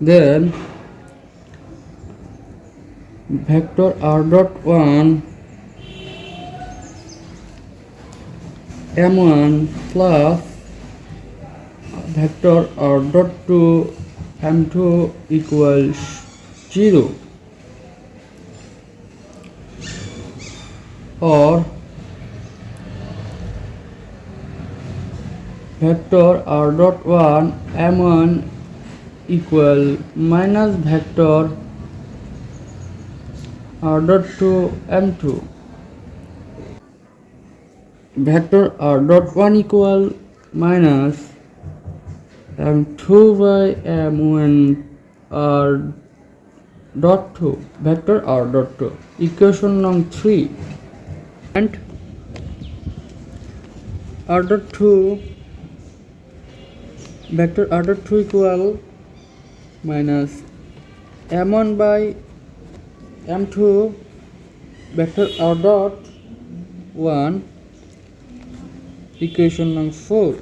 Then vector r dot 1 m1 plus vector r dot 2 m2 equals 0, or vector r dot 1 m1 equal minus vector r dot 2 m2. Vector r dot 1 equal minus m2 by m1 r dot 2, vector r dot 2, equation number 3, and r dot 2, vector r dot 2 equal minus m1 by m2, vector r dot 1, equation number 4.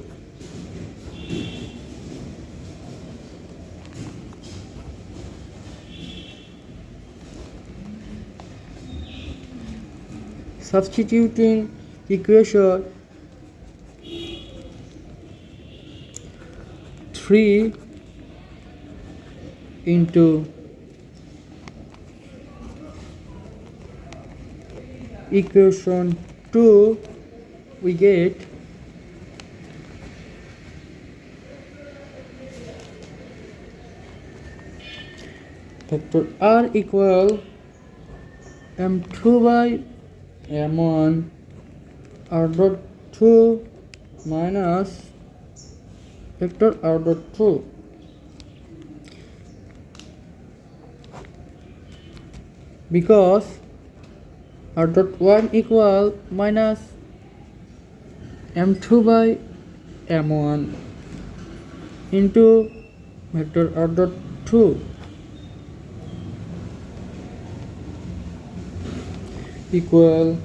Substituting equation 3 into equation 2, we get vector r equal m2 by m1 r dot 2 minus vector r dot 2, because r dot 1 equal minus m2 by m1 into vector r dot 2 equal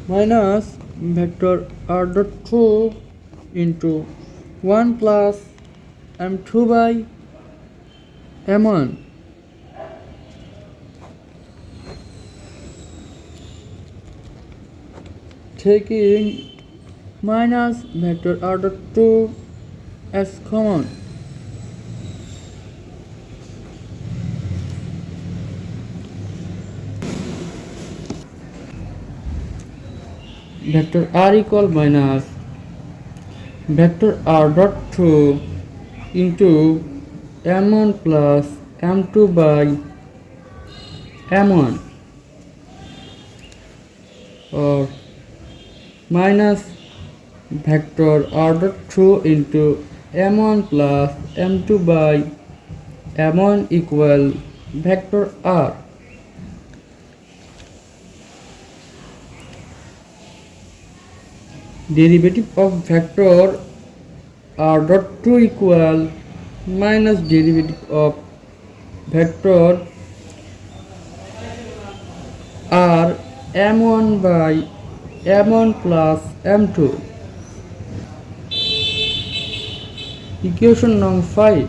minus vector r dot 2 into 1 plus m2 by m1. Taking minus vector r dot 2 as common, vector r equal minus vector r dot 2 into m1 plus m2 by m1, or minus vector r dot 2 into m1 plus m2 by m1 equal vector r. Derivative of vector r dot 2 equal minus derivative of vector r m1 by m1 plus m2, equation number 5.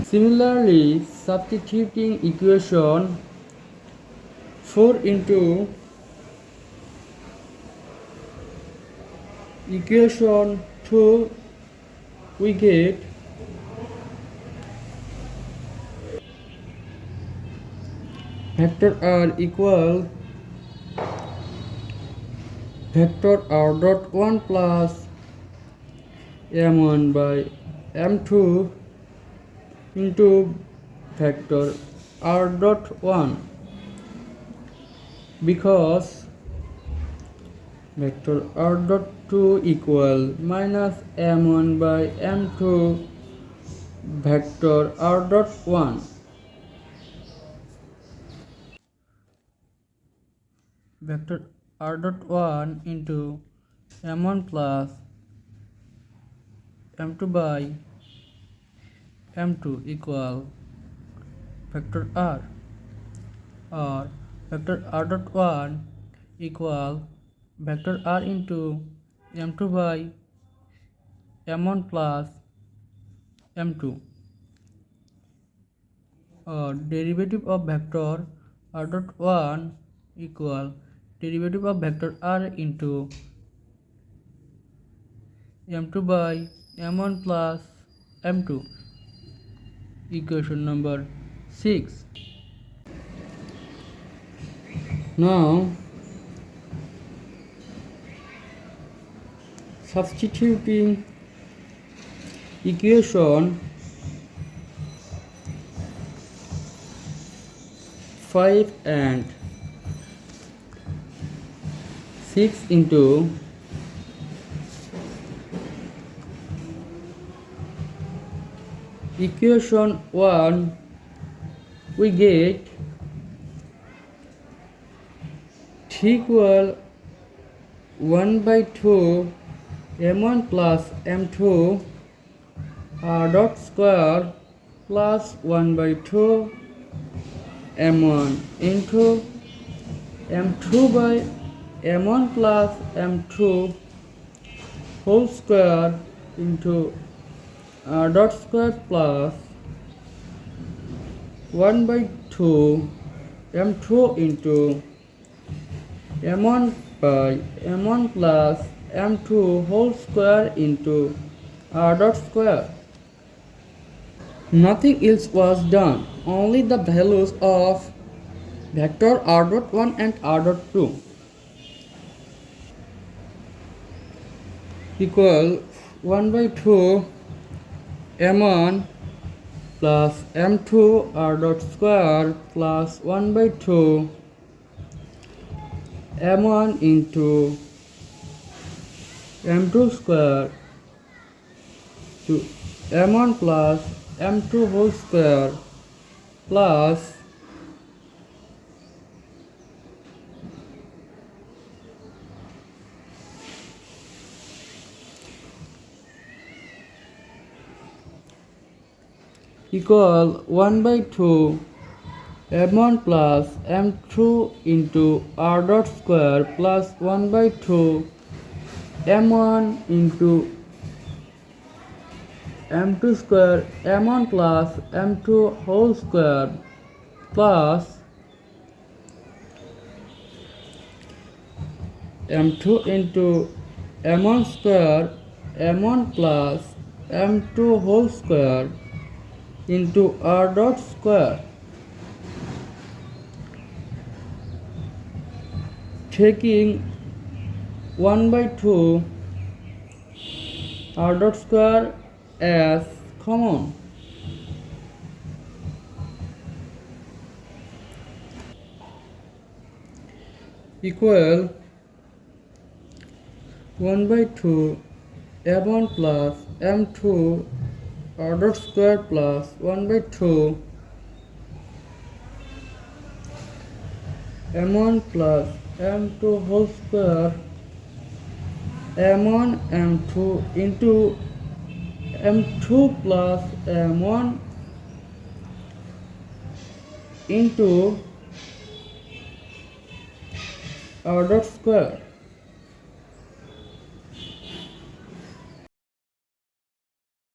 Similarly, substituting equation 4 into equation 2, we get vector r equal vector r dot 1 plus m1 by m2 into vector r dot 1, because vector r dot 2 equal minus m1 by m2 vector r dot 1. Vector r dot 1 into m1 plus m2 by m2 equal vector r, or vector r dot 1 equal vector r into m2 by m1 plus m2, or derivative of vector r dot 1 equal derivative of vector r into m2 by m1 plus m2, equation number 6. Now substituting equation 5 and 6 into equation 1, we get T equal 1 by 2 m1 plus m2 r dot square plus 1 by 2 m1 into m2 by m1 plus m2 whole square into r dot square plus 1 by 2 m2 into m1 by m1 plus m2 whole square into r dot square. Nothing else was done, only the values of vector r dot 1 and r dot 2 equal 1 by 2 m1 plus m2 r dot square plus 1 by 2 m1 into m2 square to m1 plus m2 whole square plus equal 1 by 2 m1 plus m2 into r dot square plus 1 by 2 m1 into m2 square m1 plus m2 whole square plus m2 into m1 square m1 plus m2 whole square into r dot square. Taking 1 by 2 r dot square as common, equal 1 by 2 m1 plus m2 r dot square plus 1 by 2 m1 plus m2 whole square m1 m2 into m2 plus m1 into r dot square.